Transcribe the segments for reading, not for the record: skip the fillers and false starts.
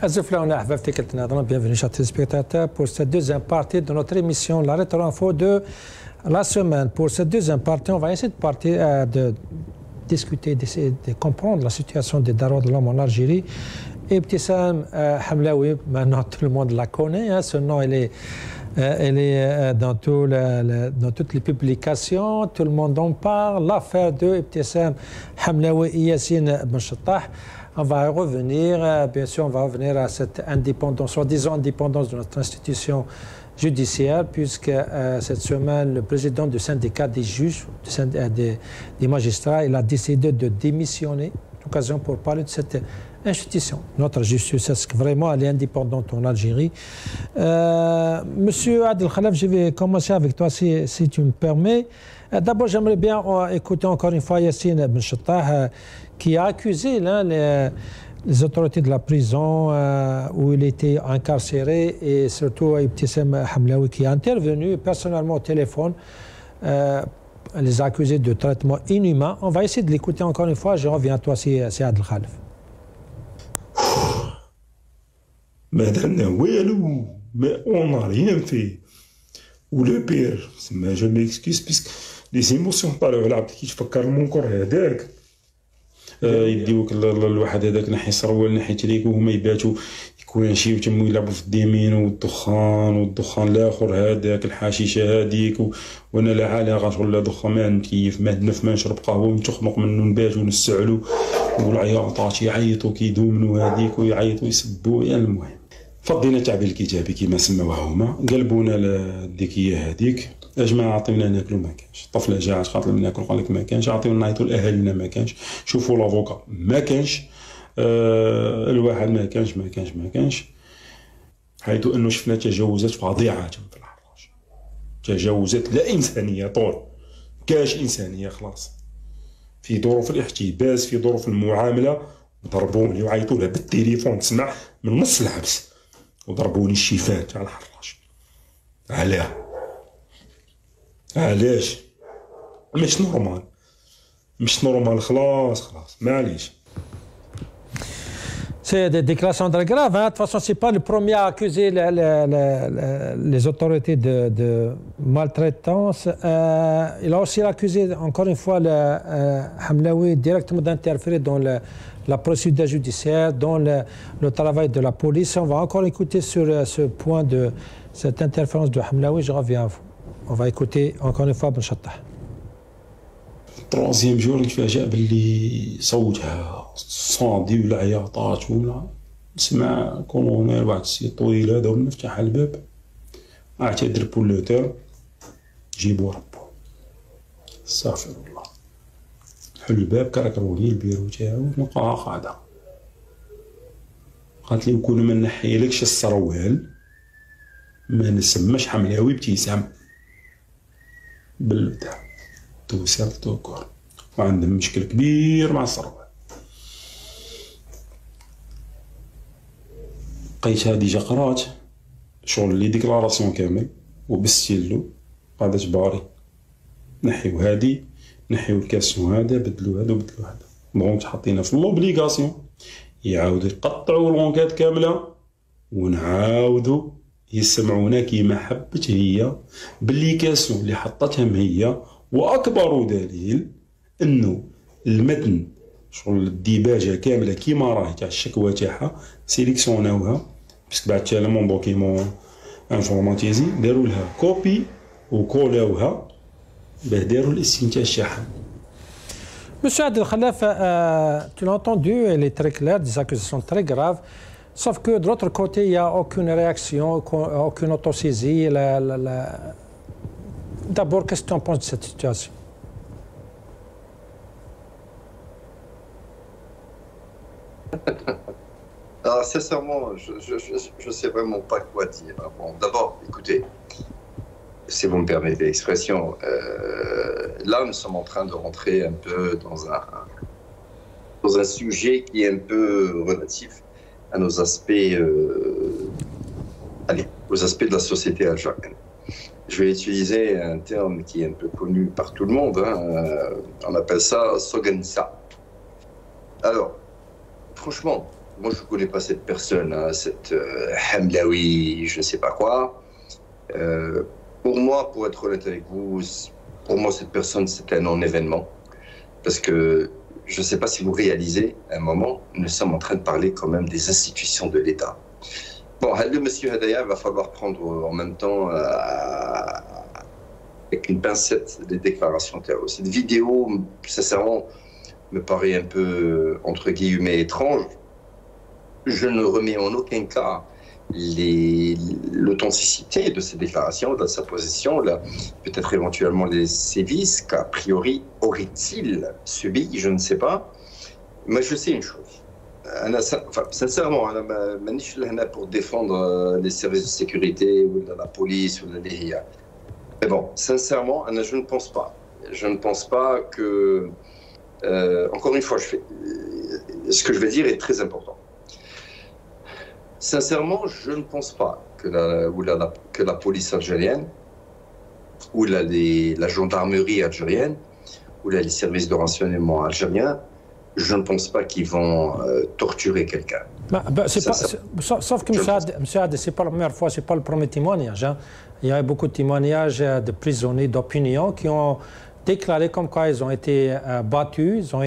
Bienvenue chers téléspectateurs pour cette deuxième partie de notre émission La Rétro-Info de la semaine. Pour cette deuxième partie, on va essayer de discuter, d'essayer de comprendre la situation des droits de l'homme en Algérie. Et Ibtissam Hamlaoui, maintenant tout le monde la connaît, hein, ce nom elle est dans toutes les publications, tout le monde en parle. L'affaire de Ibtissam Hamlaoui et Yassine Benchattah. On va revenir, bien sûr, on va revenir à cette indépendance, soi-disant indépendance de notre institution judiciaire, puisque cette semaine, le président du syndicat des juges, des magistrats, il a décidé de démissionner. L'occasion pour parler de cette institution. Notre justice, est-ce que vraiment elle est indépendante en Algérie? Monsieur Adel Khalaf, je vais commencer avec toi si tu me permets. D'abord, j'aimerais bien écouter encore une fois Yassine Benchattah, qui a accusé les autorités de la prison où il était incarcéré, et surtout Ibtissam Hamlaoui qui est intervenu personnellement au téléphone, les a accusés de traitement inhumain. On va essayer de l'écouter encore une fois. Je reviens à toi, c'est Adel Khalaf. Mais on n'a rien fait. Ou le pire, je m'excuse, puisque les émotions parlent qui تفكر المنكر هذاك يديوك الواحد هذاك ناحية سروال ناحية ريك وهما يباتوا يكونوا يمشيو تما يلعبوا في الديمين والدخان الاخر هذاك الحشيشه هذيك وانا لا علاقه شغل لا دخان ما نكيف ما نف ما نشرب قهوه ونتخنق منه نباتوا ونسعلوا والعياطات يعيطوا كيدومنوا هذيك ويعيطوا يسبوا. يعني المهم فضينا تعبير الكتابي كما سموها هما، قلبونا الديكيه هذيك. يا جماعه عطيونا ناكلو ما كانش، الطفله جاعت خاطر ناكل قال لك ما كانش، عطيونا نعيطوا لاهالينا ما كانش، شوفوا لافوكا ما كانش، الواحد ما كانش حيث انه شفنا تجاوزات فظيعه في الحراج، تجاوزات لا انسانيه طول، كاش انسانيه خلاص. في ظروف الاحتباس، في ظروف المعامله، ضربوني وعيطوا لها بالتليفون تسمع من نص الحبس، وضربوني الشيفات على الحراج. علاش؟ مش نورمال خلاص معليش. C'est des déclarations très graves. Hein. De toute façon, ce n'est pas le premier à accuser les autorités de maltraitance. Il a aussi accusé, encore une fois, Hamlaoui directement d'interférer dans la procédure judiciaire, dans le travail de la police. On va encore écouter sur ce point de cette interférence de Hamlaoui. Je reviens à vous. On va écouter encore une fois Benchattah. troisième jour نتفاجأ باللي صوتها صادي ولا عياطات ولا نسمع كولونيل واحد السيد طويل هذا ونفتح الباب اعتذر بولوتير جيبوا ربو استغفر الله. حل الباب كركروني البيرو تاعو نلقاها قاعدة. قالت لي وكون ما نحيلكش السروال ما نسماش حملاوي ابتسام بالبتاع توصل توكور، وعندهم مشكل كبير مع السروال. لقيتها ديجا قرات شغل لي ديكلاراسيون كامل وبالستيلو قاعدة تباري نحيو هادي نحيو الكاسيون هذا بدلو هذا وبدلو هذا. دونك حطينا في لوبليغاسيون يعاودوا يقطعوا لونكات كامله ونعاودوا يسمعونا كيما حبت هي باللي كاسيون اللي حطتهم هي. واكبر دليل انه المتن شغل الديباجه كامله كيما راهي تاع الشكوى تاعها سيليكسيوناوها باسكو بعد تاع لمون دوكيمون انفورماتيزي داروا لها كوبي وكولاوها باه داروا الاستنتاج تاعها. Monsieur Adel Khalaf, tu l'as entendu, elle est très claire, des accusations très graves, sauf que de l'autre côté, il n'y a aucune réaction, aucune autosaisie. D'abord, qu'est-ce que tu en penses de cette situation? Alors, sincèrement, je ne sais vraiment pas quoi dire. Bon, d'abord, écoutez, si vous me permettez l'expression, là, nous sommes en train de rentrer un peu dans un sujet qui est un peu relatif à nos aspects, aux aspects de la société algérienne. Je vais utiliser un terme qui est un peu connu par tout le monde, hein, on appelle ça Sogensa. Alors, franchement, moi je ne connais pas cette personne, hein, cette Hamlaoui, je ne sais pas quoi. Pour moi, pour être honnête avec vous, pour moi cette personne c'est un non-événement. Parce que je ne sais pas si vous réalisez, à un moment, nous sommes en train de parler quand même des institutions de l'État. Bon, le monsieur Hadaya, il va falloir prendre en même temps avec une pincette des déclarations terroristes. Cette vidéo, sincèrement, me paraît un peu, entre guillemets, étrange. Je ne remets en aucun cas l'authenticité de ces déclarations, de sa position, peut-être éventuellement les sévices qu'a priori aurait-il subi, je ne sais pas. Mais je sais une chose. Sincèrement, je suis là pour défendre les services de sécurité ou la police ou la DIA. Mais bon, sincèrement, je ne pense pas. Je ne pense pas que... encore une fois, ce que je vais dire est très important. Sincèrement, je ne pense pas que la police algérienne ou la gendarmerie algérienne ou les services de renseignement algériens, je ne pense pas qu'ils vont torturer quelqu'un. Sauf que, M. Had, ce n'est pas la première fois, ce n'est pas le premier témoignage. Hein. Il y a beaucoup de témoignages de prisonniers d'opinion qui ont déclaré comme quoi ils ont été battus, ils ont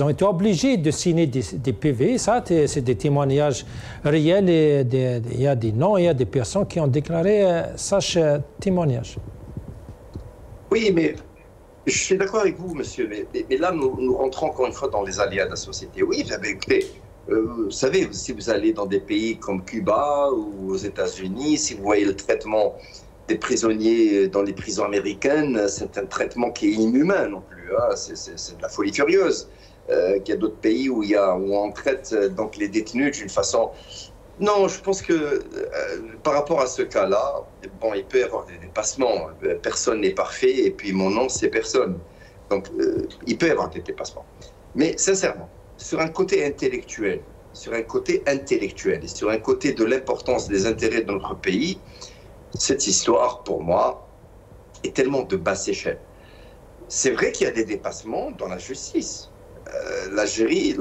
été obligés de signer des PV. Ça, c'est des témoignages réels. Il y a des noms, il y a des personnes qui ont déclaré ce témoignage. Oui, mais je suis d'accord avec vous, monsieur. Mais là, nous rentrons encore une fois dans les aléas de la société. Oui, écoutez, vous savez, si vous allez dans des pays comme Cuba ou aux États-Unis, si vous voyez le traitement des prisonniers dans les prisons américaines, c'est un traitement qui est inhumain non plus. Hein. C'est de la folie furieuse. Il y a d'autres pays où on traite donc les détenus d'une façon... Non, je pense que par rapport à ce cas-là, bon, il peut y avoir des dépassements. Personne n'est parfait et puis mon nom, c'est personne. Donc, il peut y avoir des dépassements. Mais sincèrement, sur un côté intellectuel, et sur un côté de l'importance des intérêts de notre pays, cette histoire, pour moi, est tellement de basse échelle. C'est vrai qu'il y a des dépassements dans la justice. L'Algérie,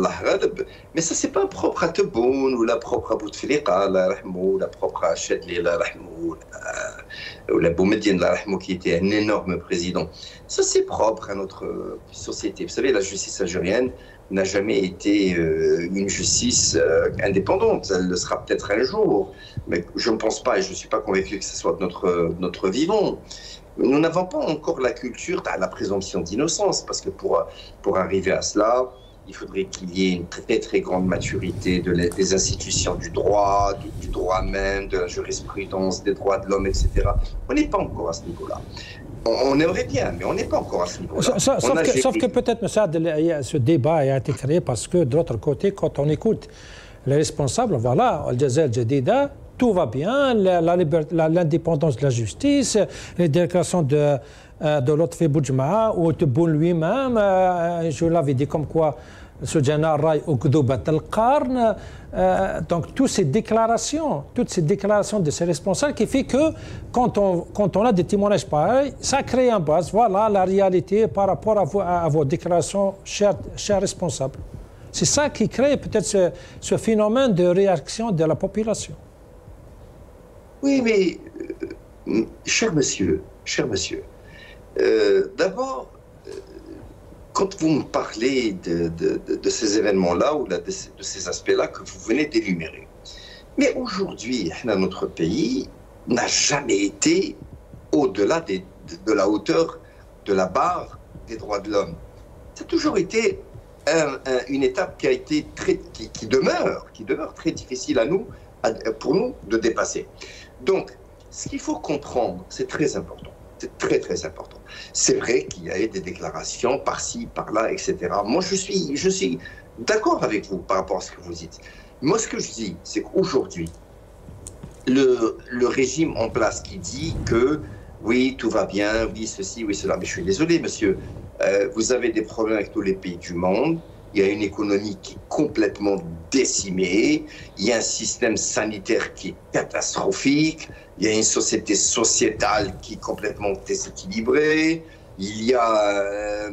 mais ça, c'est pas propre à Tebboune, ou la propre à Bouteflika, ou la propre à Chadli, ou la Boumediene, qui était un énorme président. Ça, c'est propre à notre société. Vous savez, la justice algérienne n'a jamais été une justice indépendante. Elle le sera peut-être un jour, mais je ne pense pas, et je ne suis pas convaincu que ce soit notre vivant. Nous n'avons pas encore la culture de la présomption d'innocence, parce que pour arriver à cela, il faudrait qu'il y ait une très très grande maturité des institutions du droit même, de la jurisprudence, des droits de l'homme, etc. On n'est pas encore à ce niveau-là. On aimerait bien, mais on n'est pas encore à ce niveau-là. Sauf que peut-être, M. ce débat a été créé parce que, de l'autre côté, quand on écoute les responsables, voilà, Al-Jazair Jadida, tout va bien, l'indépendance de la justice, les déclarations de Lotfi Boudjma ou Tebboune lui-même, je l'avais dit comme quoi, ce Rai ou Gdoubat al-Qarn, donc toutes ces déclarations de ces responsables qui fait que quand on a des témoignages pareils, ça crée un base, voilà la réalité par rapport à vos déclarations, chers responsables. C'est ça qui crée peut-être ce phénomène de réaction de la population. Oui, mais, cher monsieur, d'abord, quand vous me parlez de ces événements-là ou de ces aspects-là que vous venez d'énumérer, mais aujourd'hui, notre pays n'a jamais été au-delà de la hauteur de la barre des droits de l'homme. Ça a toujours été une étape qui demeure très difficile pour nous de dépasser. Donc, ce qu'il faut comprendre, c'est très important. C'est très, très important. C'est vrai qu'il y a eu des déclarations par-ci, par-là, etc. Moi, je suis d'accord avec vous par rapport à ce que vous dites. Moi, ce que je dis, c'est qu'aujourd'hui, le régime en place qui dit que oui, tout va bien, oui, ceci, oui, cela. Mais je suis désolé, monsieur. Vous avez des problèmes avec tous les pays du monde. Il y a une économie qui est complètement décimée. Il y a un système sanitaire qui est catastrophique. Il y a une société sociétale qui est complètement déséquilibrée. Il y a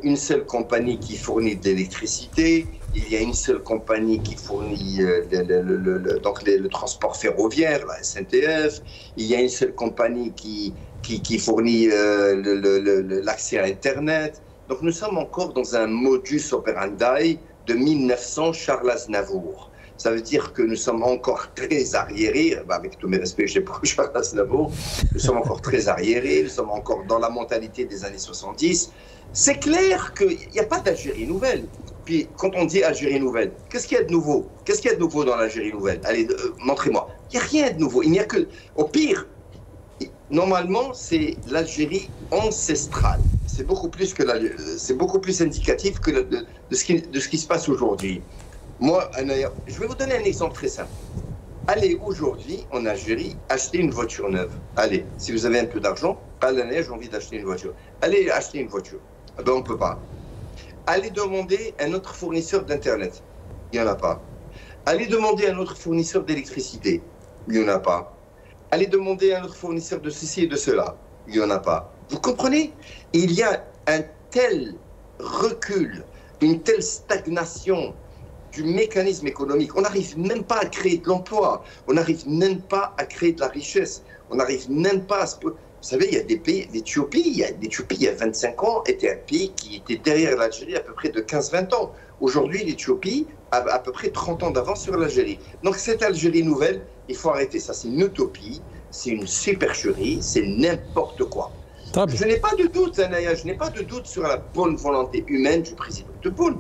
une seule compagnie qui fournit de l'électricité, il y a une seule compagnie qui fournit le transport ferroviaire, la SNTF, il y a une seule compagnie qui fournit l'accès à Internet. Donc nous sommes encore dans un modus operandi de 1900 Charles Aznavour. Ça veut dire que nous sommes encore très arriérés, avec tous mes respects, je n'ai pas Charles Aznavour, nous sommes encore très arriérés, nous sommes encore dans la mentalité des années 70. C'est clair qu'il n'y a pas d'Algérie nouvelle. Puis quand on dit Algérie nouvelle, qu'est-ce qu'il y a de nouveau? Qu'est-ce qu'il y a de nouveau dans l'Algérie nouvelle? Allez, montrez-moi. Il n'y a rien de nouveau. Il n'y a que, au pire, normalement, c'est l'Algérie ancestrale. C'est beaucoup plus indicatif que de ce qui se passe aujourd'hui. Moi, je vais vous donner un exemple très simple. Allez aujourd'hui en Algérie acheter une voiture neuve. Allez, si vous avez un peu d'argent, j'ai envie d'acheter une voiture. Allez acheter une voiture. Eh ben, on ne peut pas. Allez demander un autre fournisseur d'Internet. Il n'y en a pas. Allez demander un autre fournisseur d'électricité. Il n'y en a pas. Allez demander un autre fournisseur de ceci et de cela. Il n'y en a pas. Vous comprenez? Il y a un tel recul, une telle stagnation du mécanisme économique. On n'arrive même pas à créer de l'emploi. On n'arrive même pas à créer de la richesse. On n'arrive même pas à se... Vous savez, il y a des pays, l'Éthiopie, il y a 25 ans, était un pays qui était derrière l'Algérie à peu près de 15-20 ans. Aujourd'hui, l'Éthiopie a à peu près 30 ans d'avance sur l'Algérie. Donc cette Algérie nouvelle, il faut arrêter ça. C'est une utopie, c'est une supercherie, c'est n'importe quoi. Je n'ai pas de doute, Anaya, je n'ai pas de doute sur la bonne volonté humaine du président Tebboune.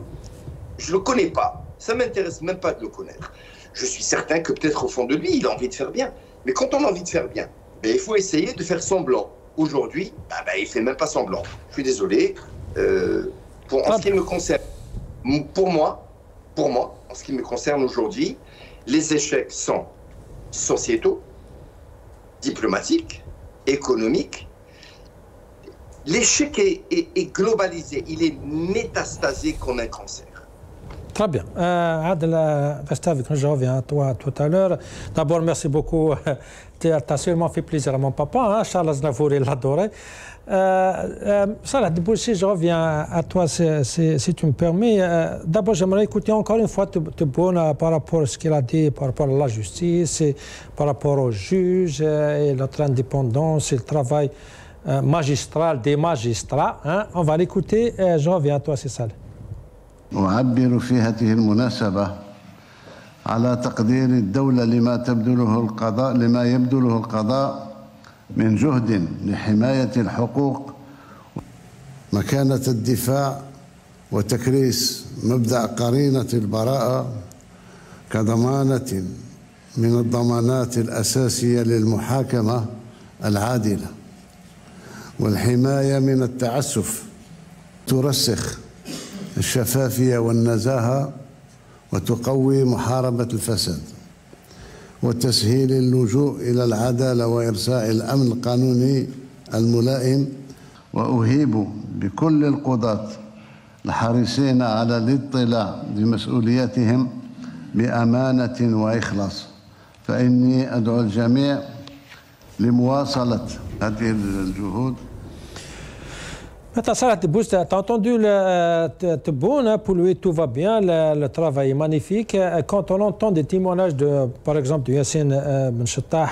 Je ne le connais pas. Ça ne m'intéresse même pas de le connaître. Je suis certain que peut-être au fond de lui, il a envie de faire bien. Mais quand on a envie de faire bien, il faut essayer de faire semblant. Aujourd'hui, il ne fait même pas semblant. Je suis désolé. En ce qui me concerne, pour moi, en ce qui me concerne aujourd'hui, les échecs sont sociétaux, diplomatiques, économiques. L'échec est globalisé, il est métastasé comme un cancer. Très bien. Adel, reste avec nous, je reviens à toi tout à l'heure. D'abord, merci beaucoup. Tu as sûrement fait plaisir à mon papa, hein, Charles Aznavour, il l'adorait. Salah Debouchi, je reviens à toi si tu me permets. D'abord, j'aimerais écouter encore une fois Tebboune par rapport à ce qu'il a dit, par rapport à la justice, et par rapport aux juges, et notre indépendance, et le travail magistral des magistrats. Hein. On va l'écouter. Je reviens à toi, c'est ça. أعبر في هذه المناسبة على تقدير الدولة لما يبذله القضاء من جهد لحماية الحقوق، مكانة الدفاع وتكريس مبدأ قرينة البراءة كضمانة من الضمانات الأساسية للمحاكمة العادلة، والحماية من التعسف ترسخ الشفافية والنزاهة وتقوي محاربة الفساد وتسهيل اللجوء إلى العدالة وإرساء الأمن القانوني الملائم. وأهيب بكل القضاة الحريصين على الاطلاع بمسؤولياتهم بأمانة وإخلاص، فإني أدعو الجميع لمواصلة هذه الجهود. Salah Debouchi, tu as entendu Tebboune, pour lui tout va bien, le travail est magnifique. Quand on entend des témoignages, par exemple, de Yassine Ben Chettah,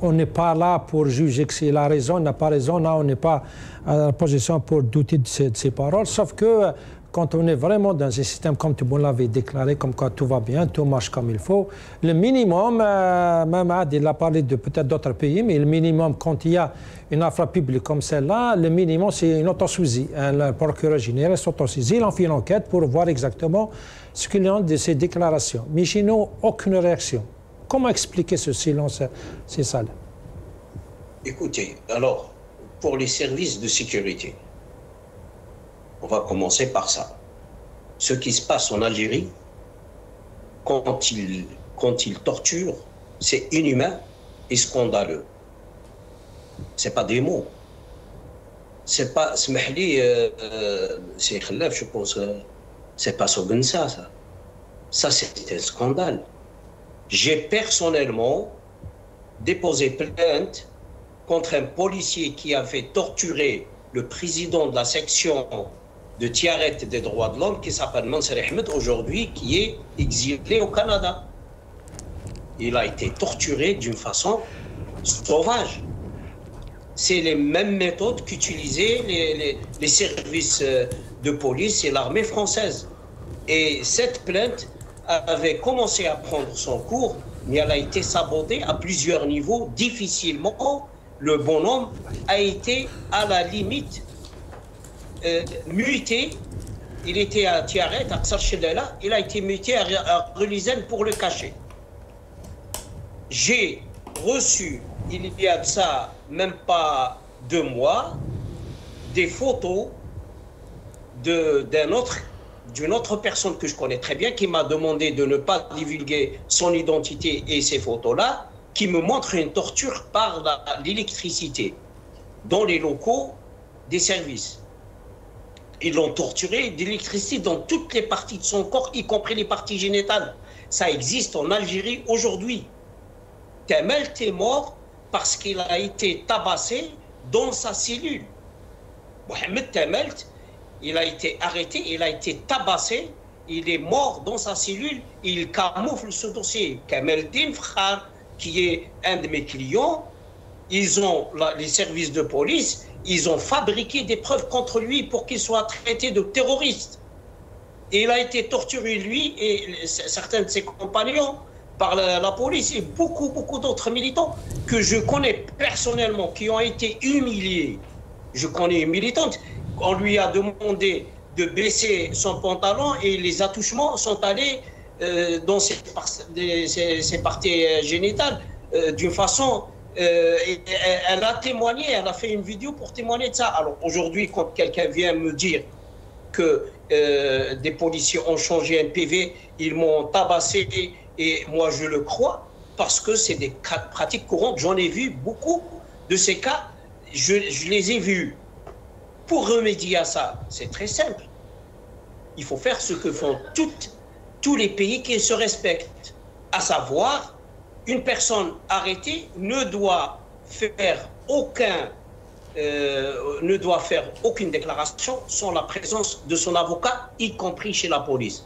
on n'est pas là pour juger s'il a raison, il n'a pas raison, là on n'est pas à la position pour douter de ses paroles, sauf que quand on est vraiment dans un système comme Tebboune l'avait déclaré, comme quoi tout va bien, tout marche comme il faut, le minimum, même il a parlé de peut-être d'autres pays, mais le minimum quand il y a une affaire publique comme celle-là, le minimum c'est une autosaisie. Le procureur général s'autosaisit, il en fait une enquête pour voir exactement ce qu'il y a de ces déclarations. Mais chez nous, aucune réaction. Comment expliquer ce silence, c'est ça? Écoutez, alors, pour les services de sécurité, on va commencer par ça. Ce qui se passe en Algérie, quand ils torturent, c'est inhumain et scandaleux. C'est pas des mots. C'est pas, c'est Khalaf, je pense, c'est pas Sogensa, ça. Ça, c'est un scandale. J'ai personnellement déposé plainte contre un policier qui avait torturé le président de la section de Tiaret des droits de l'homme, qui s'appelle Mansour Ahmed, aujourd'hui, qui est exilé au Canada. Il a été torturé d'une façon sauvage. C'est les mêmes méthodes qu'utilisaient les services de police et l'armée française. Et cette plainte avait commencé à prendre son cours, mais elle a été sabotée à plusieurs niveaux, difficilement. Le bonhomme a été à la limite muté. Il était à Tiaret, à Ksarchelela, il a été muté à Relizane pour le cacher. J'ai reçu, il y a de ça même pas 2 mois, des photos d'une autre personne que je connais très bien, qui m'a demandé de ne pas divulguer son identité et ces photos-là, qui me montre une torture par l'électricité dans les locaux des services. Ils l'ont torturé d'électricité dans toutes les parties de son corps, y compris les parties génitales. Ça existe en Algérie aujourd'hui. Temelt est mort parce qu'il a été tabassé dans sa cellule. Mohamed Temelt, il a été arrêté, il a été tabassé, il est mort dans sa cellule, il camoufle ce dossier. Kameldin Frère, qui est un de mes clients, les services de police, ils ont fabriqué des preuves contre lui pour qu'il soit traité de terroriste. Et il a été torturé, lui, et certains de ses compagnons, par la police, et beaucoup d'autres militants que je connais personnellement, qui ont été humiliés. Je connais une militante, on lui a demandé de baisser son pantalon et les attouchements sont allés dans ses parties génitales d'une façon... elle a témoigné, elle a fait une vidéo pour témoigner de ça. Alors aujourd'hui, quand quelqu'un vient me dire que des policiers ont changé un PV, ils m'ont tabassé, et moi je le crois, parce que c'est des pratiques courantes. J'en ai vu beaucoup de ces cas, je les ai vus. Pour remédier à ça, c'est très simple. Il faut faire ce que font tous les pays qui se respectent, à savoir, une personne arrêtée ne doit faire aucune déclaration sans la présence de son avocat, y compris chez la police.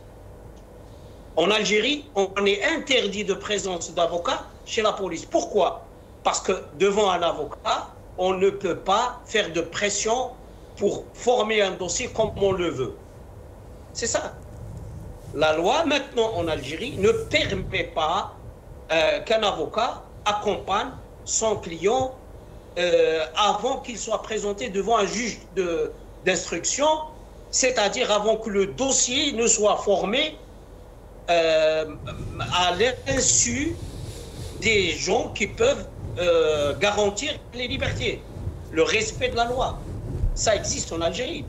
En Algérie, on est interdit de présence d'avocat chez la police. Pourquoi? Parce que devant un avocat, on ne peut pas faire de pression pour former un dossier comme on le veut. C'est ça. La loi maintenant en Algérie ne permet pas qu'un avocat accompagne son client avant qu'il soit présenté devant un juge d'instruction, c'est-à-dire avant que le dossier ne soit formé à l'insu des gens qui peuvent garantir les libertés, le respect de la loi. Ça existe en Algérie.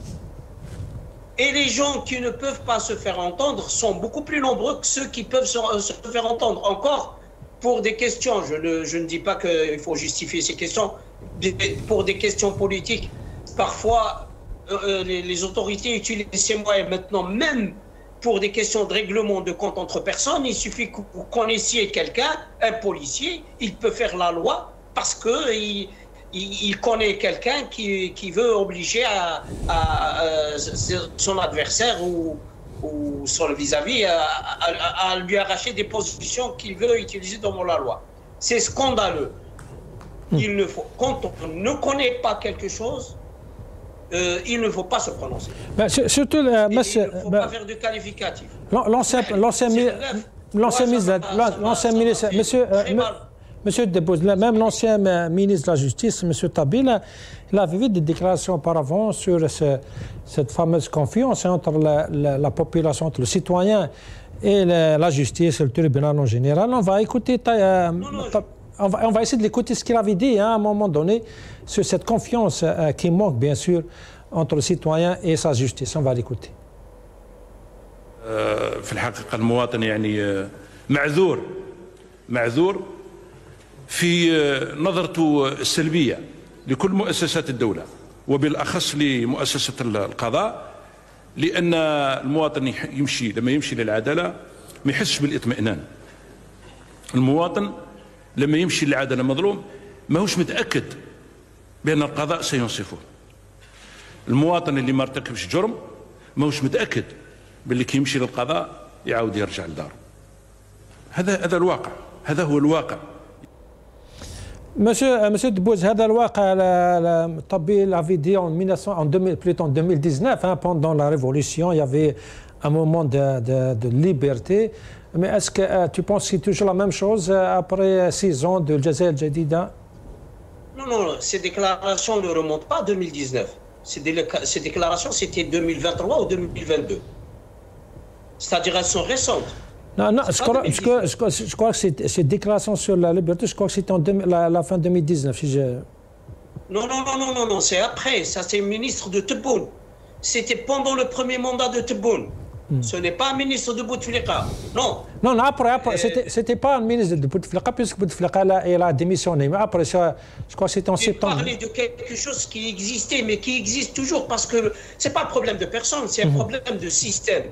Et les gens qui ne peuvent pas se faire entendre sont beaucoup plus nombreux que ceux qui peuvent se faire entendre. Encore, pour des questions, je ne dis pas qu'il faut justifier ces questions, pour des questions politiques, parfois les autorités utilisent ces moyens. Maintenant, même pour des questions de règlement de compte entre personnes, il suffit que vous connaissiez quelqu'un, un policier, il peut faire la loi parce qu'il connaît quelqu'un qui veut obliger son adversaire ou son vis-à-vis à lui arracher des positions qu'il veut utiliser dans la loi. C'est scandaleux. Quand on ne connaît pas quelque chose, il ne faut pas se prononcer. Ben, surtout, il ne faut pas faire de qualificatif. L'ancien ministre, monsieur Debouze, même l'ancien ministre de la Justice, monsieur Tabil, il avait fait des déclarations auparavant sur cette fameuse confiance entre la population, entre le citoyen et la justice, le tribunal en général. On va écouter, on va essayer de l'écouter ce qu'il avait dit à un moment donné sur cette confiance qui manque bien sûr entre le citoyen et sa justice. On va l'écouter. في الحقيقة المواطن يعني معذور في نظرته السلبية لكل مؤسسات الدولة وبالأخص لمؤسسة القضاء، لأن المواطن لما يمشي للعدالة ما يحسش بالاطمئنان. المواطن لما يمشي للعدالة مظلوم ماهوش متأكد بأن القضاء سينصفه. المواطن اللي ما ارتكبش جرم ماهوش متأكد باللي كي يمشي للقضاء يعاود يرجع لداره. هذا الواقع، هذا هو الواقع. Monsieur Debbouze, هذا الواقع الطبي l'avait dit en 2019, hein, pendant la révolution, il y avait un moment de liberté. Mais est-ce que tu penses que c'est toujours la même chose après 6 ans de Al-Jazair Al-Jadida? Non, ces déclarations ne remontent pas à 2019. Ces déclarations, c'était 2023 ou 2022. C'est-à-dire elles sont récentes. Non, je crois que ces déclarations sur la liberté, je crois que c'était la fin 2019. Si je... Non, c'est après. Ça, c'est le ministre de Tebboune. C'était pendant le premier mandat de Tebboune. Ce n'est pas un ministre de Bouteflika. Non. Non, après c'était pas un ministre de Bouteflika, puisque Bouteflika a démissionné. Mais après, je crois que c'était en septembre. Vous parlez de quelque chose qui existait, mais qui existe toujours, parce que ce n'est pas un problème de personne, c'est un problème de système.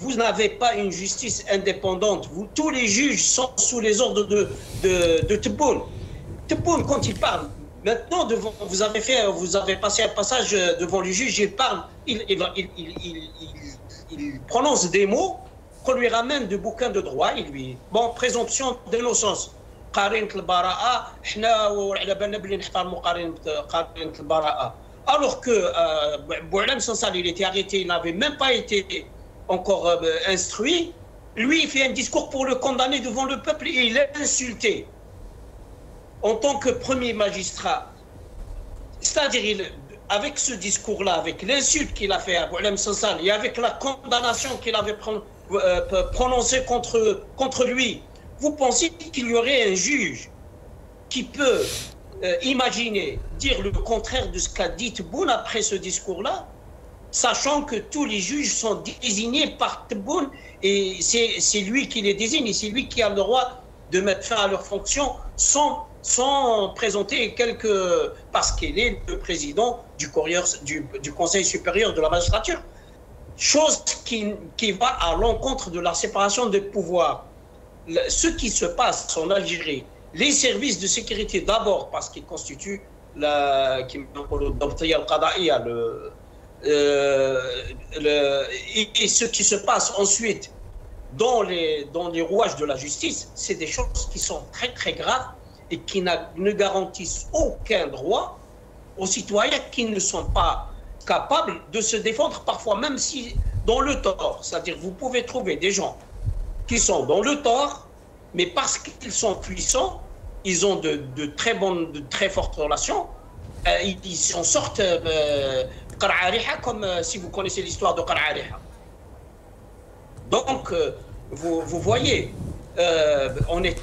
Vous n'avez pas une justice indépendante. Tous les juges sont sous les ordres de Tebboune. Tebboune, quand il parle, maintenant, vous avez passé un passage devant le juge, il parle, il prononce des mots qu'on lui ramène de bouquins de droit. Il lui présomption d'innocence. Alors que Boualem Sansal, il était arrêté, il n'avait même pas été encore instruit. Lui, il fait un discours pour le condamner devant le peuple et il est insulté en tant que premier magistrat. C'est-à-dire, avec ce discours-là, avec l'insulte qu'il a fait à Boualem Sansal et avec la condamnation qu'il avait prononcée contre lui, vous pensez qu'il y aurait un juge qui peut imaginer, dire le contraire de ce qu'a dit Tebboune après ce discours-là, sachant que tous les juges sont désignés par Tebboune et c'est lui qui les désigne et c'est lui qui a le droit de mettre fin à leurs fonctions sans présenter parce qu'il est le président du Conseil supérieur de la magistrature. Chose qui va à l'encontre de la séparation des pouvoirs. Ce qui se passe en Algérie, les services de sécurité d'abord, parce qu'ils constituent et ce qui se passe ensuite dans les rouages de la justice, c'est des choses qui sont très très graves et qui ne garantissent aucun droit aux citoyens qui ne sont pas capables de se défendre, parfois même si dans le tort. C'est-à-dire vous pouvez trouver des gens qui sont dans le tort, mais parce qu'ils sont puissants, ils ont de très fortes relations, ils en sortent comme si vous connaissez l'histoire de Qara'ariha. Donc, vous voyez, on est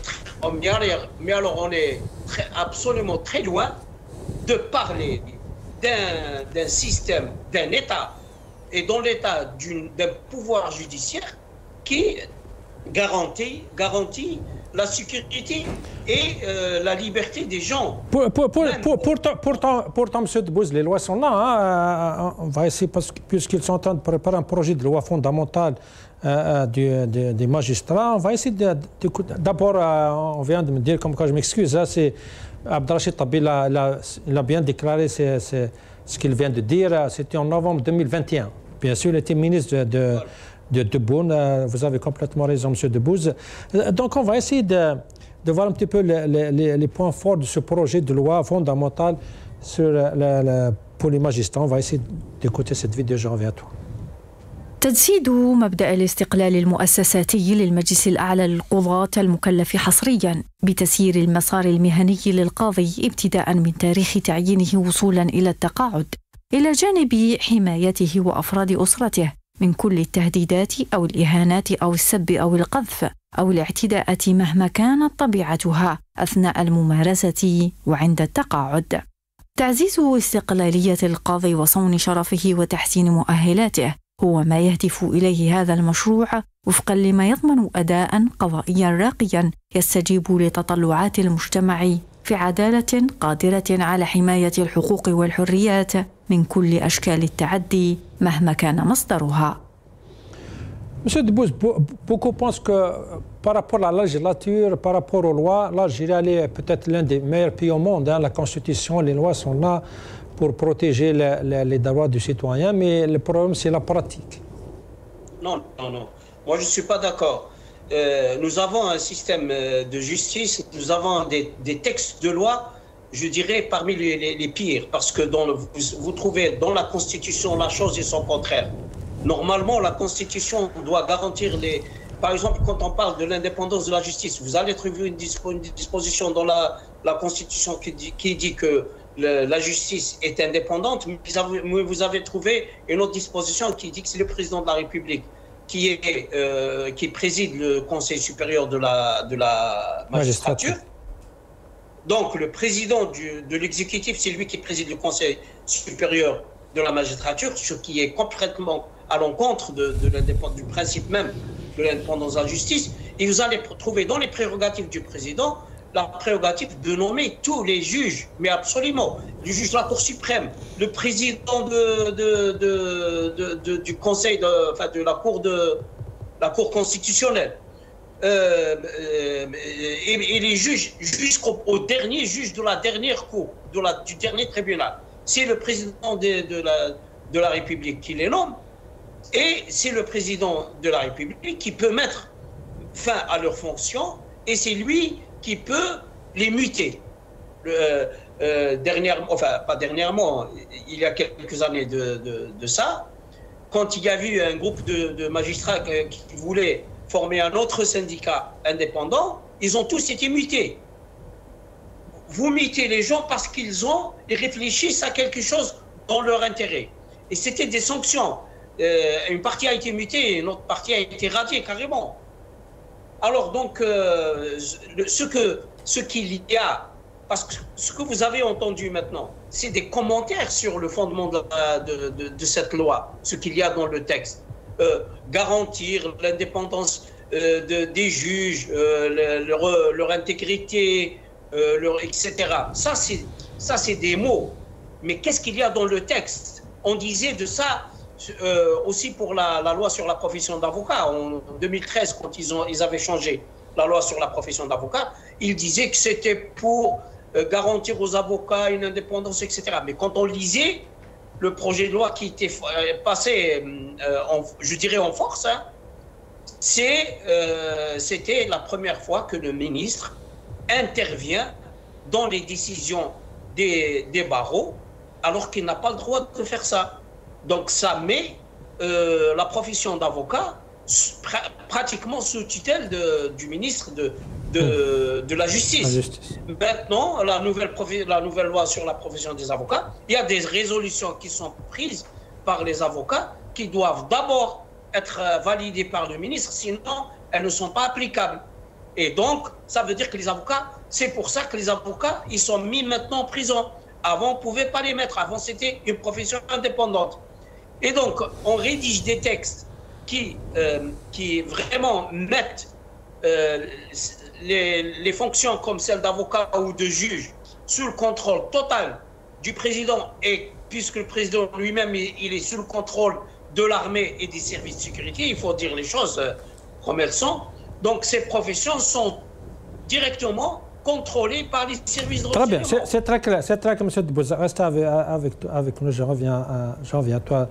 absolument très loin de parler d'un système, d'un État, et dans l'État d'un pouvoir judiciaire qui garantit la sécurité et la liberté des gens. Pourtant, M. Debbouze, les lois sont là. Hein. On va essayer, puisqu'ils sont en train de préparer un projet de loi fondamentale des magistrats, on va essayer d'abord, on vient de me dire, comme quoi je m'excuse, hein, c'est Abdelrachid Tabi, il a bien déclaré ce qu'il vient de dire, c'était en novembre 2021. Bien sûr, il était ministre de Tebboune, vous avez complètement raison, M. Debbouze. Donc, on va essayer de voir un petit peu les points forts de ce projet de loi fondamentale pour les magistrats. On va essayer d'écouter cette vidéo, je reviens à toi. تجسيد مبدأ الاستقلال المؤسساتي للمجلس الأعلى للقضاة المكلف حصرياً بتسيير المسار المهني للقاضي ابتداءً من تاريخ تعيينه وصولاً إلى التقاعد، إلى جانب حمايته وأفراد أسرته من كل التهديدات أو الإهانات أو السب أو القذف أو الاعتداءات مهما كانت طبيعتها أثناء الممارسة وعند التقاعد. تعزيز استقلالية القاضي وصون شرفه وتحسين مؤهلاته هو ما يهدف إليه هذا المشروع وفقاً لما يضمن أداءً قضائياً راقياً يستجيب لتطلعات المجتمع في عدالة قادرة على حماية الحقوق والحريات من كل أشكال التعدي مهما كان مصدرها. Monsieur Debbouze, beaucoup pensent que par rapport à la législature, par rapport aux lois, l'Algérie est peut-être l'un des meilleurs pays au monde. Hein. La Constitution, les lois sont là pour protéger les droits du citoyen, mais le problème, c'est la pratique. Non. Moi, je ne suis pas d'accord. Nous avons un système de justice, nous avons des textes de loi, je dirais, parmi les pires, parce que vous trouvez dans la Constitution la chose et son contraire. Normalement, la Constitution doit garantir Par exemple, quand on parle de l'indépendance de la justice, vous allez trouver une disposition dans la Constitution qui dit que la justice est indépendante, mais vous avez trouvé une autre disposition qui dit que c'est le président de la République qui préside le Conseil supérieur de la magistrature. Donc, le président de l'exécutif, c'est lui qui préside le Conseil supérieur de la magistrature, ce qui est complètement à l'encontre du principe même de l'indépendance de la justice. Et vous allez trouver dans les prérogatives du président la prérogative de nommer tous les juges, mais absolument, le juge de la Cour suprême, le président du Conseil, de la Cour constitutionnelle, et les juges jusqu'au dernier juge de la dernière cour, du dernier tribunal. C'est le président de la République qui les nomme, et c'est le président de la République qui peut mettre fin à leurs fonctions, et c'est lui qui peut les muter. Pas dernièrement, il y a quelques années de ça, quand il y a eu un groupe de magistrats qui voulaient former un autre syndicat indépendant, ils ont tous été mutés. Vous mutez les gens parce qu'ils réfléchissent à quelque chose dans leur intérêt. Et c'était des sanctions. Une partie a été mutée et une autre partie a été radiée carrément. Alors donc, ce qu'il y a, parce que ce que vous avez entendu maintenant, c'est des commentaires sur le fondement de cette loi, ce qu'il y a dans le texte. Garantir l'indépendance des juges, leur intégrité, etc. Ça, c'est des mots. Mais qu'est-ce qu'il y a dans le texte? On disait de ça aussi pour la loi sur la profession d'avocat. En 2013, quand ils avaient changé la loi sur la profession d'avocat, ils disaient que c'était pour garantir aux avocats une indépendance, etc. Mais quand on lisait le projet de loi qui était passé, je dirais en force, hein, c'était la première fois que le ministre intervient dans les décisions des barreaux, alors qu'il n'a pas le droit de faire ça. Donc ça met la profession d'avocat pratiquement sous tutelle du ministre de la Justice. Maintenant, la nouvelle loi sur la profession des avocats, il y a des résolutions qui sont prises par les avocats qui doivent d'abord être validées par le ministre, sinon elles ne sont pas applicables. Et donc, ça veut dire que les avocats, c'est pour ça que les avocats, ils sont mis maintenant en prison. Avant, on ne pouvait pas les mettre. Avant, c'était une profession indépendante. Et donc, on rédige des textes qui vraiment mettent les fonctions comme celles d'avocat ou de juge sous le contrôle total du président. Et puisque le président lui-même, il est sous le contrôle de l'armée et des services de sécurité, il faut dire les choses comme elles sont. Donc, ces professions sont directement contrôlées par les services de renseignement. Très bien, c'est très clair, M. Debbouze. Restez avec nous, je reviens à toi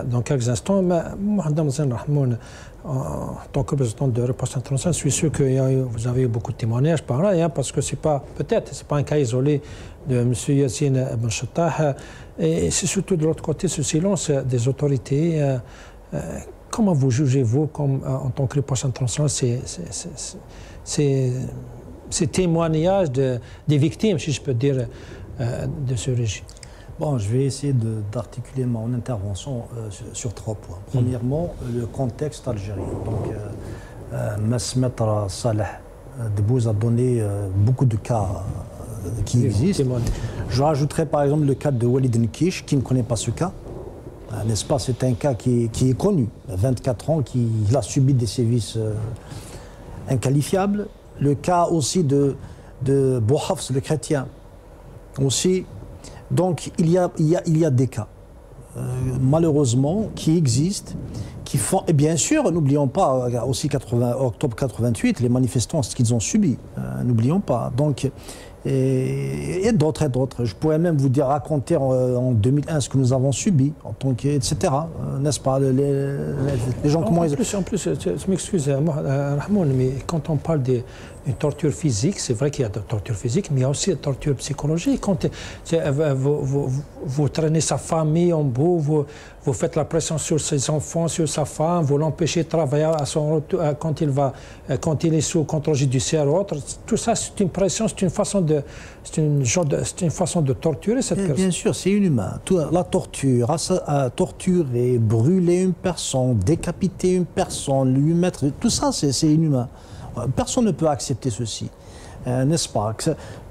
dans quelques instants. Mais Mohamed Zen Rahmoun, en tant que président de Riposte Internationale, je suis sûr que vous avez eu beaucoup de témoignages par là, hein, parce que c'est pas un cas isolé de M. Yassine Ben Chattah, et c'est surtout de l'autre côté ce silence des autorités. Comment vous jugez-vous, en tant que Riposte Internationale, ces témoignages des victimes, si je peux dire, de ce régime? Bon, je vais essayer d'articuler mon intervention sur 3 points. Premièrement, le contexte algérien. Donc, Mesmetra Saleh Debbouze a donné beaucoup de cas qui existent. Je rajouterai par exemple le cas de Walid Nkish, qui ne connaît pas ce cas. N'est-ce pas? C'est un cas qui est connu. 24 ans, il a subi des sévices inqualifiables. Le cas aussi de Bouhafs, le chrétien, aussi. Donc il y a des cas, malheureusement, qui existent, qui font, et bien sûr, n'oublions pas aussi octobre 88, les manifestants, ce qu'ils ont subi, n'oublions pas. Donc, et d'autres et d'autres. Je pourrais même vous dire, raconter en 2001 ce que nous avons subi, en tant que, etc. N'est-ce pas, les gens, comment ils... En plus, je m'excuse, Rahmoun, mais quand on parle d'une torture physique, c'est vrai qu'il y a de la torture physique, mais il y a aussi de la torture psychologique. Quand vous traînez sa famille en bout, vous faites la pression sur ses enfants, sur sa femme, vous l'empêchez de travailler à son retour, quand il est sous contrôle judiciaire ou autre. Tout ça, c'est une pression, c'est une façon de torturer cette personne. Bien sûr, c'est inhumain. La torture, torturer, brûler une personne, décapiter une personne, lui mettre... Tout ça, c'est inhumain. Personne ne peut accepter ceci, n'est-ce pas?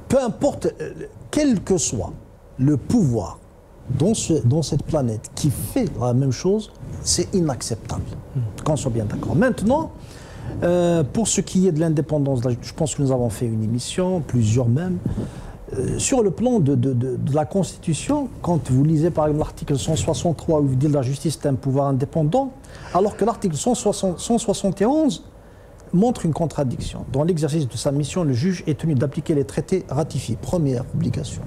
Peu importe, quel que soit le pouvoir dans cette planète qui fait la même chose, c'est inacceptable. Qu'on soit bien d'accord. Maintenant, pour ce qui est de l'indépendance, je pense que nous avons fait une émission, plusieurs même, sur le plan de la Constitution. Quand vous lisez par exemple l'article 163 où vous dit que la justice est un pouvoir indépendant, alors que l'article 171 montre une contradiction. Dans l'exercice de sa mission, le juge est tenu d'appliquer les traités ratifiés. Première obligation.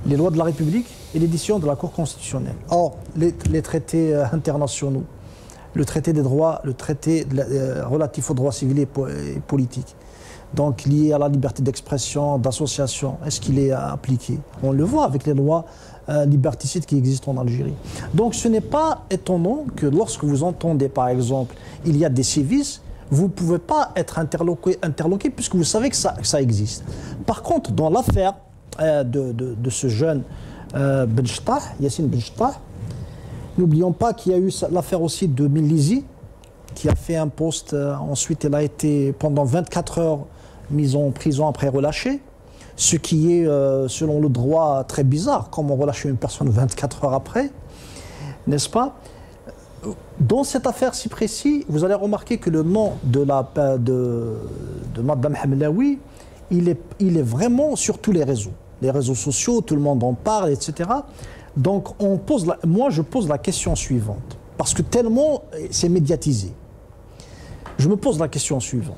Les lois de la République et l'édition de la Cour constitutionnelle. Or, les traités internationaux, le traité des droits, le traité relatif aux droits civils et politiques, donc lié à la liberté d'expression, d'association, est-ce qu'il est appliqué? On le voit avec les lois liberticides qui existent en Algérie. Donc ce n'est pas étonnant que lorsque vous entendez, par exemple, il y a des sévices, vous ne pouvez pas être interloqué puisque vous savez que ça existe. Par contre, dans l'affaire de ce jeune Benchtah, Yassine Benchtah, n'oublions pas qu'il y a eu l'affaire aussi de Milizi, qui a fait un poste, ensuite elle a été pendant 24 heures mise en prison après relâchée, ce qui est, selon le droit, très bizarre, comment relâcher une personne 24 heures après, n'est-ce pas? Dans cette affaire si précise, vous allez remarquer que le nom de Madame Hamlaoui, il est vraiment sur tous les réseaux sociaux, tout le monde en parle, etc. Donc moi je pose la question suivante, parce que tellement c'est médiatisé. Je me pose la question suivante.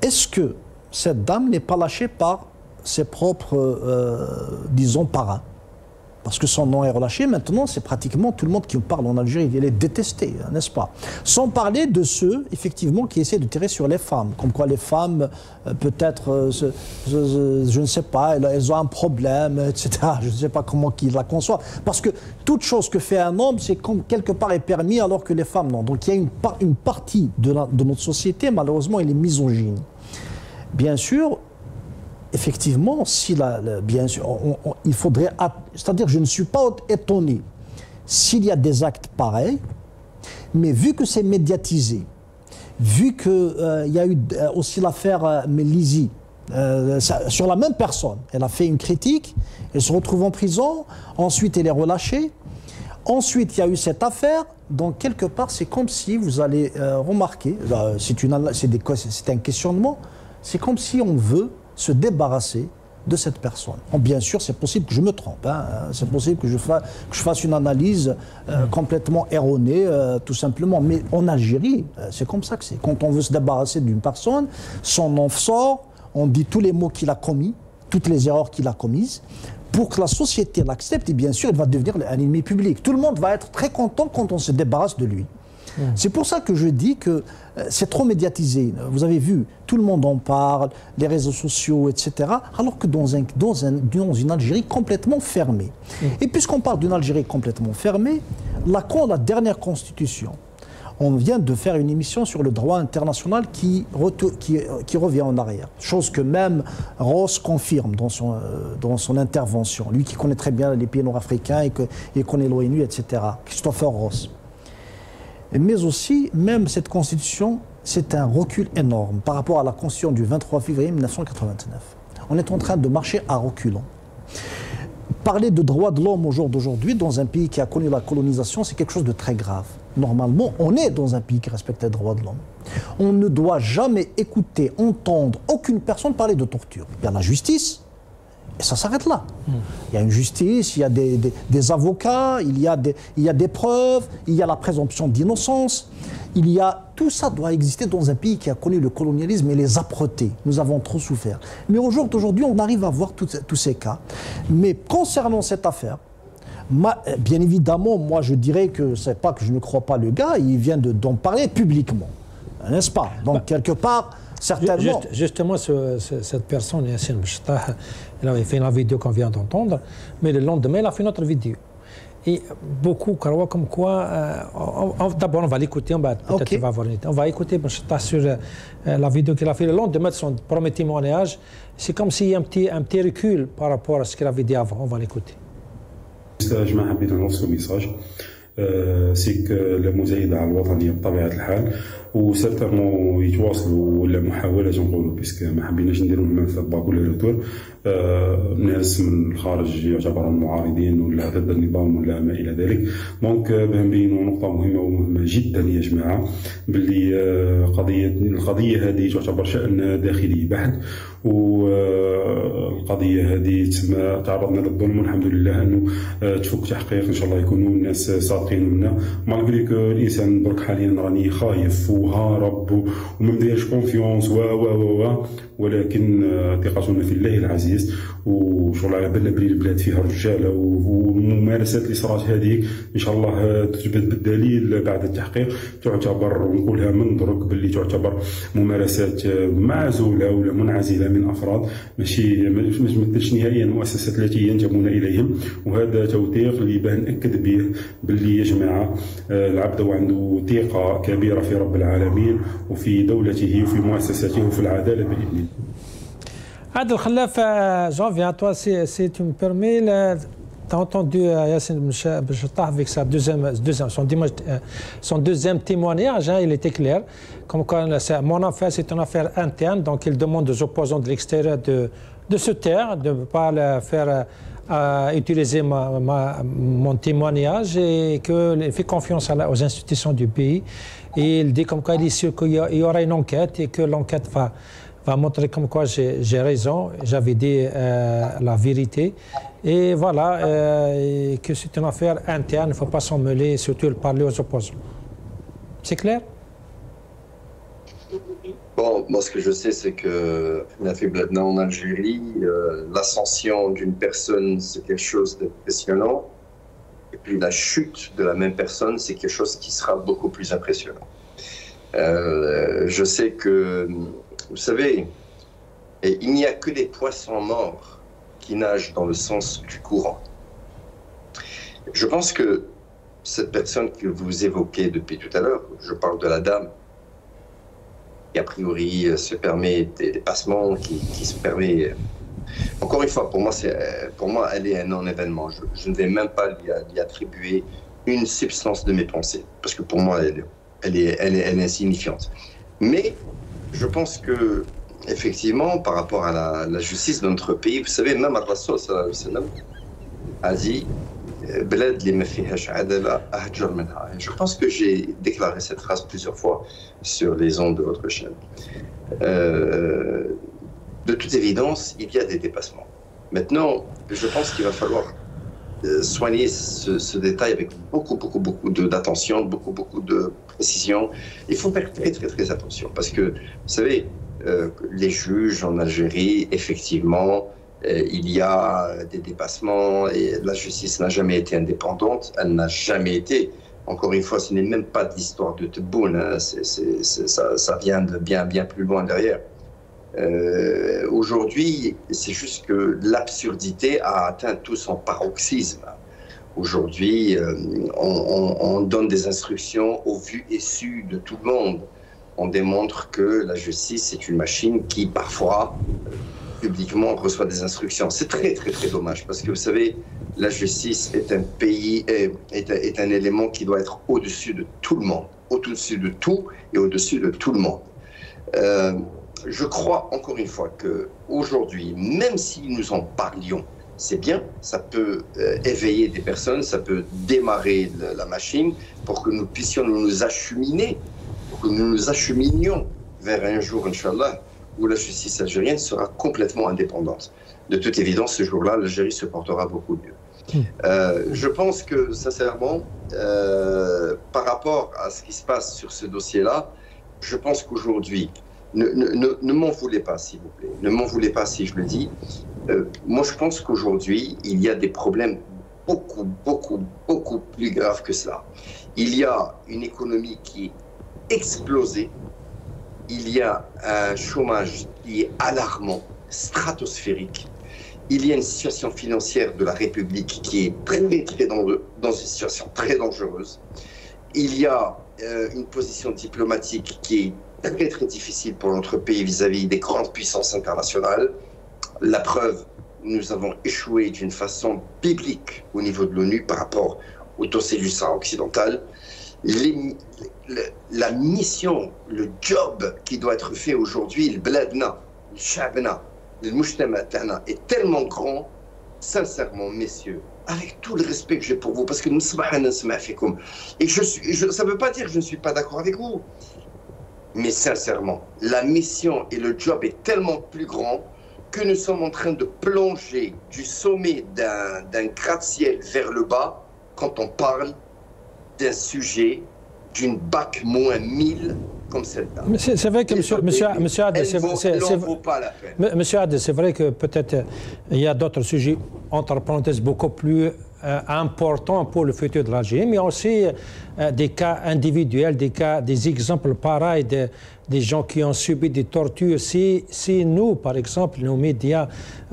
Est-ce que cette dame n'est pas lâchée par ses propres, disons, parrains? Parce que son nom est relâché, maintenant c'est pratiquement tout le monde qui parle en Algérie, elle est détestée, n'est-ce pas? Sans parler de ceux, effectivement, qui essaient de tirer sur les femmes, comme quoi les femmes, peut-être, je ne sais pas, elles ont un problème, etc. Je ne sais pas comment ils la conçoivent. Parce que toute chose que fait un homme, c'est quelque part est permis, alors que les femmes non. Donc il y a une partie de notre société, malheureusement, elle est misogyne. Bien sûr, effectivement, bien sûr, il faudrait... C'est-à-dire, je ne suis pas étonné s'il y a des actes pareils, mais vu que c'est médiatisé, vu qu'il y a eu aussi l'affaire Milizi, sur la même personne, elle a fait une critique, elle se retrouve en prison, ensuite elle est relâchée, ensuite il y a eu cette affaire, donc quelque part c'est comme si vous allez remarquer, c'est un questionnement, c'est comme si on veut se débarrasser de cette personne. Bon, bien sûr, c'est possible que je me trompe, c'est possible que je fasse une analyse complètement erronée, tout simplement. Mais en Algérie, c'est comme ça que c'est. Quand on veut se débarrasser d'une personne, son nom sort, on dit tous les mots qu'il a commis, toutes les erreurs qu'il a commises, pour que la société l'accepte, et bien sûr, il va devenir un ennemi public. Tout le monde va être très content quand on se débarrasse de lui. C'est pour ça que je dis que c'est trop médiatisé. Vous avez vu, tout le monde en parle, les réseaux sociaux, etc. Alors que dans une Algérie complètement fermée. Et puisqu'on parle d'une Algérie complètement fermée, la dernière constitution, on vient de faire une émission sur le droit international qui revient en arrière. Chose que même Ross confirme dans son intervention. Lui qui connaît très bien les pays nord-africains et connaît l'ONU, etc. Christopher Ross. Mais aussi, même cette constitution, c'est un recul énorme par rapport à la constitution du 23 février 1989. On est en train de marcher à reculons. Parler de droits de l'homme au jour d'aujourd'hui, dans un pays qui a connu la colonisation, c'est quelque chose de très grave. Normalement, on est dans un pays qui respecte les droits de l'homme. On ne doit jamais écouter, entendre aucune personne parler de torture. Il y a la justice, Et ça s'arrête là. Il y a une justice, il y a des avocats, il y a des preuves, il y a la présomption d'innocence. Tout ça doit exister dans un pays qui a connu le colonialisme et les âpretés. Nous avons trop souffert. Mais aujourd'hui, on arrive à voir tous ces cas. Mais concernant cette affaire, bien évidemment, moi je dirais que c'est pas que je ne crois pas le gars, il vient d'en parler publiquement. N'est-ce pas? Donc quelque part, certainement. Justement, cette personne, Yassine Bouchta, il avait fait la vidéo qu'on vient d'entendre, mais le lendemain, il a fait une autre vidéo. Et beaucoup croient comme quoi. D'abord, on va l'écouter, peut-être il va avoir une idée. On va écouter Bouchta sur la vidéo qu'il a fait le lendemain de son premier témoignage. C'est comme s'il y a un petit recul par rapport à ce qu'il avait dit avant. On va l'écouter. ما حبيت نوصل ميساج سيك المزايدة على الوطنية بطبيعة الحال وسيرتامون يتواصلوا ولا محاولة نقولوا بيسك ما حبيناش نديروا لهم ثباك ولا روتور ناس من الخارج يعتبرون معارضين ولا ضد النظام ولا ما الى ذلك. دونك باه نبينوا نقطة مهمة ومهمة جدا يا جماعة باللي القضية هذه تعتبر شأن داخلي بحت والقضية هذه تسمى تعرضنا للظلم والحمد لله انه تفك تحقيق ان شاء الله يكونوا الناس صادقين منا مالغري كو الانسان درك حاليا راني خايف وهارب وما مديرش كونفيونس ولكن ثقتنا في الله العزيز وشغل على بالنا بلي البلاد فيها رجاله والممارسات اللي صارت هذه ان شاء الله تثبت بالدليل بعد التحقيق تعتبر ونقولها من درك باللي تعتبر ممارسات معزوله ولا منعزله من افراد ماشي ما تمثلش نهائيا المؤسسات التي ينتمون اليهم وهذا توثيق اللي باه ناكد به باللي يا جماعه العبد عنده ثقه كبيره في رب العالمين وفي دولته وفي مؤسساته وفي العداله باذن الله. Adel Khalaf, j'en viens à toi si tu me permets. Tu as entendu Yassine Bouchta avec son deuxième témoignage, il était clair. Comme quoi, mon affaire, c'est une affaire interne, donc il demande aux opposants de l'extérieur de se taire, de ne pas faire utiliser mon témoignage et qu'il fait confiance aux institutions du pays. Et il dit comme quoi il est sûr qu'il y aura une enquête et que l'enquête va montrer comme quoi j'ai raison, j'avais dit la vérité. Et voilà, et que c'est une affaire interne, il ne faut pas s'en mêler, surtout le parler aux opposants. C'est clair? Bon, moi ce que je sais, c'est que en Algérie, l'ascension d'une personne, c'est quelque chose d'impressionnant. Et puis la chute de la même personne, c'est quelque chose qui sera beaucoup plus impressionnant. Je sais que, vous savez, il n'y a que des poissons morts qui nagent dans le sens du courant. Je pense que cette personne que vous évoquez depuis tout à l'heure, je parle de la dame, qui a priori se permet des dépassements, qui se permet... Encore une fois, pour moi, elle est un non-événement. Je ne vais même pas lui attribuer une substance de mes pensées, parce que pour moi, elle est insignifiante. Mais je pense que, effectivement, par rapport à la justice de notre pays, vous savez, même Ar-Rasoul sallallahu alayhi wa sallam a dit je pense que j'ai déclaré cette phrase plusieurs fois sur les ondes de votre chaîne. De toute évidence, il y a des dépassements. Maintenant, je pense qu'il va falloir soigner ce détail avec beaucoup d'attention, beaucoup de précision. Il faut faire très attention parce que, vous savez, les juges en Algérie, effectivement, il y a des dépassements et la justice n'a jamais été indépendante, elle n'a jamais été. Encore une fois, ce n'est même pas de l'histoire de Tebboune, hein, ça vient de bien plus loin derrière. Aujourd'hui, c'est juste que l'absurdité a atteint tout son paroxysme. Aujourd'hui, on donne des instructions au vu et su de tout le monde. On démontre que la justice est une machine qui, parfois, publiquement, reçoit des instructions. C'est très dommage, parce que vous savez, la justice est est un élément qui doit être au-dessus de tout le monde, au-dessus de tout et au-dessus de tout le monde. Je crois, encore une fois, qu'aujourd'hui, même si nous en parlions, c'est bien, ça peut éveiller des personnes, ça peut démarrer la machine pour que nous puissions nous acheminer, pour que nous nous acheminions vers un jour, Inch'Allah, où la justice algérienne sera complètement indépendante. de toute évidence, ce jour-là, l'Algérie se portera beaucoup mieux. Je pense que, sincèrement, par rapport à ce qui se passe sur ce dossier-là, je pense qu'aujourd'hui, ne m'en voulez pas, s'il vous plaît. Ne m'en voulez pas si je le dis. Moi, je pense qu'aujourd'hui, il y a des problèmes beaucoup plus graves que cela. Il y a une économie qui est explosée. Il y a un chômage qui est alarmant, stratosphérique. Il y a une situation financière de la République qui est dans une situation très dangereuse. Il y a une position diplomatique qui est très difficile pour notre pays vis-à-vis des grandes puissances internationales. La preuve, nous avons échoué d'une façon biblique au niveau de l'ONU par rapport au dossier du Sahara occidental. La mission, le job qui doit être fait aujourd'hui, le bladna, le shabna, le mujtama' est tellement grand, sincèrement, messieurs, avec tout le respect que j'ai pour vous, parce que nous sommes et ça ne veut pas dire que je ne suis pas d'accord avec vous, mais sincèrement, la mission et le job est tellement plus grand que nous sommes en train de plonger du sommet d'un gratte-ciel vers le bas quand on parle d'un sujet d'une BAC moins 1000 comme celle-là. C'est vrai que monsieur Adel, c'est vrai que peut-être il y a d'autres sujets, entre parenthèses, beaucoup plus importants pour le futur de l'Algérie, mais aussi des cas individuels, des exemples pareils des gens qui ont subi des tortures. Si nous, par exemple, nos médias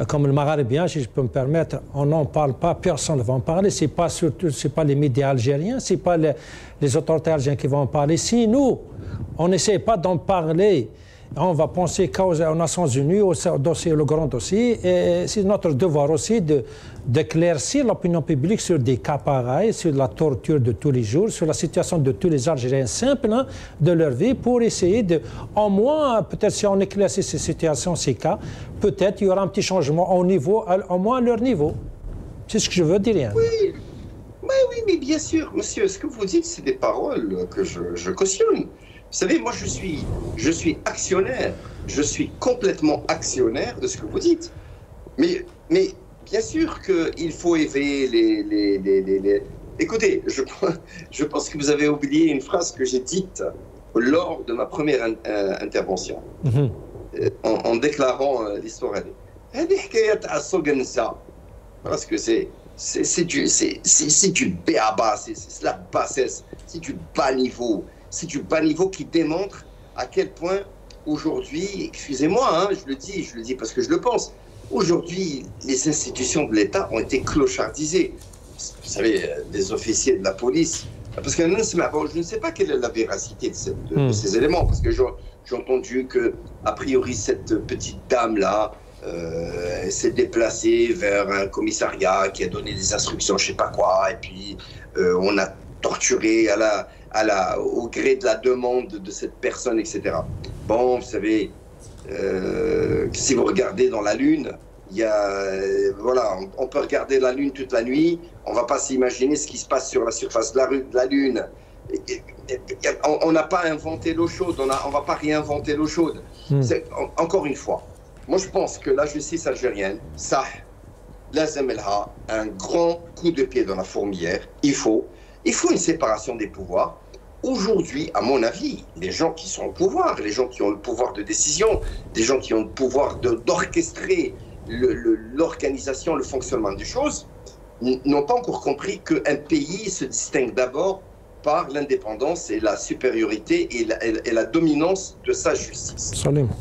comme le Maghrébien, si je peux me permettre, on n'en parle pas, personne ne va en parler. C'est pas les médias algériens, c'est pas les autorités algériennes qui vont en parler. Si nous, on n'essaie pas d'en parler, on va penser qu'aux Nations Unies, au dossier, le grand dossier, et c'est notre devoir aussi d'éclaircir l'opinion publique sur des cas pareils, sur la torture de tous les jours, sur la situation de tous les Algériens simples de leur vie, pour essayer de, au moins, peut-être si on éclaircit ces situations, ces cas, peut-être il y aura un petit changement au moins à leur niveau. C'est ce que je veux dire. Oui, mais bien sûr, monsieur, ce que vous dites, c'est des paroles que je cautionne. Vous savez, moi, je suis actionnaire. Je suis complètement actionnaire de ce que vous dites. Mais bien sûr qu'il faut éveiller les... Écoutez, je pense que vous avez oublié une phrase que j'ai dite lors de ma première intervention, en déclarant l'histoire. Parce que c'est du béaba, c'est la bassesse, c'est du bas niveau. C'est du bas niveau qui démontre à quel point aujourd'hui, excusez-moi, je le dis parce que je le pense, aujourd'hui, les institutions de l'État ont été clochardisées. Vous savez, des officiers de la police, parce que je ne sais pas quelle est la véracité de ces éléments, parce que j'ai entendu que, a priori, cette petite dame-là s'est déplacée vers un commissariat qui a donné des instructions, je ne sais pas quoi, et puis on a torturé au gré de la demande de cette personne, etc. Bon, vous savez, si vous regardez dans la Lune, voilà, on peut regarder la Lune toute la nuit, on ne va pas s'imaginer ce qui se passe sur la surface de la Lune. On n'a pas inventé l'eau chaude, on ne va pas réinventer l'eau chaude. Encore une fois, moi je pense que la justice algérienne, ça, lazem elha, un grand coup de pied dans la fourmilière. Il faut une séparation des pouvoirs. Aujourd'hui, à mon avis, les gens qui sont au pouvoir, les gens qui ont le pouvoir de décision, des gens qui ont le pouvoir d'orchestrer l'organisation, le fonctionnement des choses, n'ont pas encore compris qu'un pays se distingue d'abord par l'indépendance et la supériorité et la dominance de sa justice. Absolument.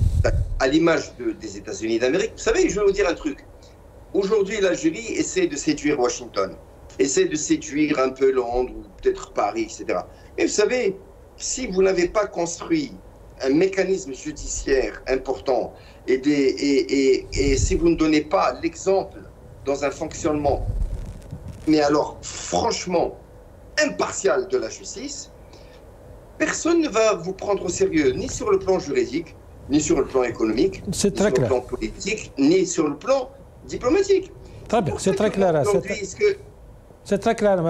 À l'image des États-Unis d'Amérique. Vous savez, je vais vous dire un truc. Aujourd'hui, l'Algérie essaie de séduire Washington, essaie de séduire un peu Londres ou peut-être Paris, etc. Et vous savez, si vous n'avez pas construit un mécanisme judiciaire important et si vous ne donnez pas l'exemple dans un fonctionnement, mais alors franchement impartial de la justice, personne ne va vous prendre au sérieux, ni sur le plan juridique, ni sur le plan économique, ni sur le plan politique, ni sur le plan diplomatique. Très bien, c'est très clair. C'est très clair,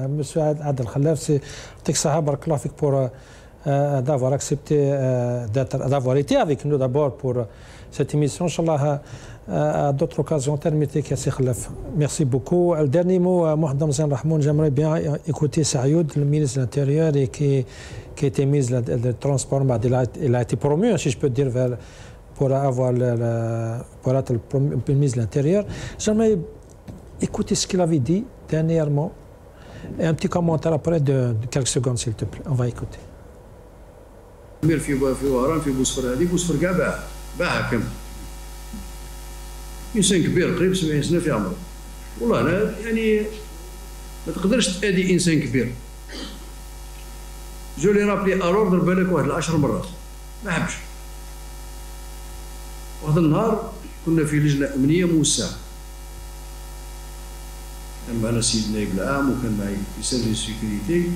monsieur Adel Khalaf. C'est pour d'avoir accepté d'avoir été avec nous d'abord pour cette émission. Inch'Allah, à d'autres occasions, terminé. Merci beaucoup. Le dernier mot, Mohamed Mzan Rahmoun, j'aimerais bien écouter Sayoud, le ministre de l'Intérieur, et qui a été ministre de Transport. Il a été promu, si je peux dire, pour être le ministre de l'Intérieur. J'aimerais écouter ce qu'il avait dit dernièrement et un petit commentaire après de quelques secondes, s'il te plaît. On va écouter. في وهران في بوسفر هذه بوسفر كاع باعها كامل. انسان كبير قريب 70 سنه في عمره. والله انا يعني ما تقدرش تأذي انسان كبير. جو لي رابلي الوردر بالك واحد 10 مرات ما حبش. واحد النهار كنا في لجنه امنيه موسعه. كان معنا السيد النائب العام وكان معي في سيرفيس سيكوريتي.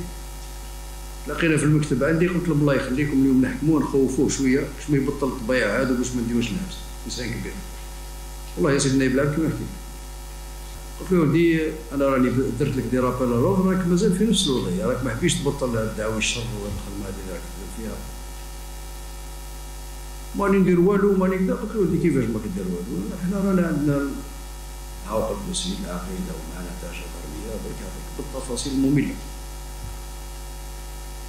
لقينا في المكتب عندي قلت لهم الله يخليكم اليوم نحكموه نخوفوه شويه باش ما يبطل الطبيعه هذا باش ما نديروش الناس انسان كبير. والله يا سيدي النائب العام كيما حكيت قلت له ودي انا راني درت لك دي رابيل الوغ راك مازال في نفس الوضعيه راك ما حبيتش تبطل دعوي الشر والخدمه هذه راك فيها ماني ندير والو ماني كذا. قلت له ودي كيفاش ما كدير والو حنا رانا عندنا عوقب مسؤولين العقيده ومعنا تاع جبريه درك بالتفاصيل الممله.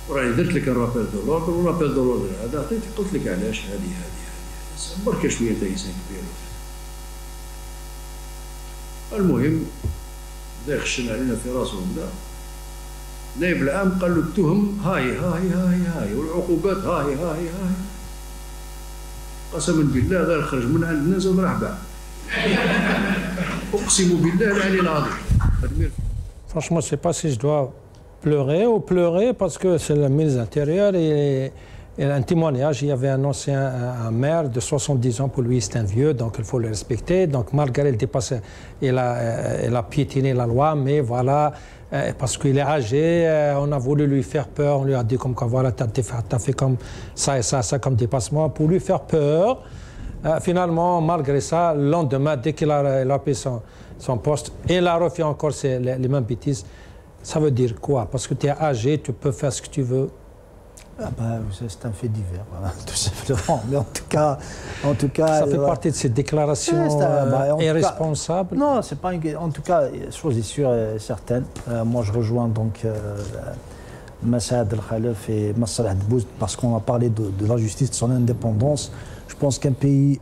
وراني درت لك الرابيل دو لوردر والرابيل دو لوردر هذا عطيتك قلت لك علاش هذه برك شويه انت انسان كبير. المهم بدا يخشن علينا في راسهم بدا النائب العام قال له التهم هاي والعقوبات هاي قسما بالله غير خرج من عند الناس وراح باع. اقسم بالله العلي العظيم. Franchement, je ne sais pas si je dois pleurer parce que c'est le ministre de l'Intérieur et un témoignage. Il y avait un maire de 70 ans, pour lui c'est un vieux, donc il faut le respecter. Donc malgré le dépassé, il a piétiné la loi, mais voilà, parce qu'il est âgé, on a voulu lui faire peur, on lui a dit comme quoi voilà, tu as fait comme ça et ça comme dépassement, pour lui faire peur. Finalement, malgré ça, le lendemain, dès qu'il a pris son poste, il a refait encore les mêmes bêtises. Ça veut dire quoi? Parce que tu es âgé, tu peux faire ce que tu veux. C'est un fait divers, voilà, tout simplement. Mais en tout cas, ça fait partie de ces déclarations irresponsables. Non, c'est pas en tout cas, chose est sûre et certaine. Moi, je rejoins donc Massaad Al-Khalaf et Massalah Dbouz parce qu'on a parlé de la justice, de son indépendance. Je pense qu'un pays,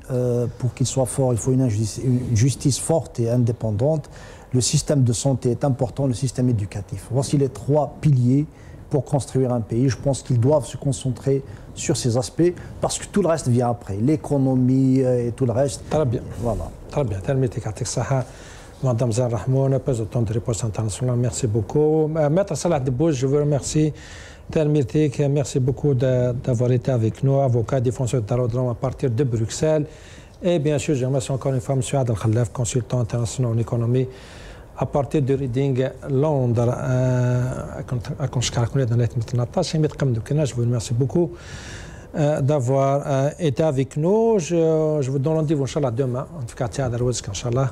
pour qu'il soit fort, il faut une justice forte et indépendante. Le système de santé est important, le système éducatif. Voici les trois piliers pour construire un pays. Je pense qu'ils doivent se concentrer sur ces aspects parce que tout le reste vient après. L'économie et tout le reste. Très bien. Voilà. Très bien. Madame Mzan Rahmoun, présidente de Réponse Internationale, merci beaucoup. Maître Salah Dbouz, je vous remercie. Merci beaucoup d'avoir été avec nous, avocat défenseur de Darodrom à partir de Bruxelles. Et bien sûr, je remercie encore une fois M. Adel Khalaf, consultant international en économie, à partir de Reading, Londres. Je vous remercie beaucoup d'avoir été avec nous. Je vous donne rendez-vous, Inch'Allah, demain. En tout cas, Inch'Allah.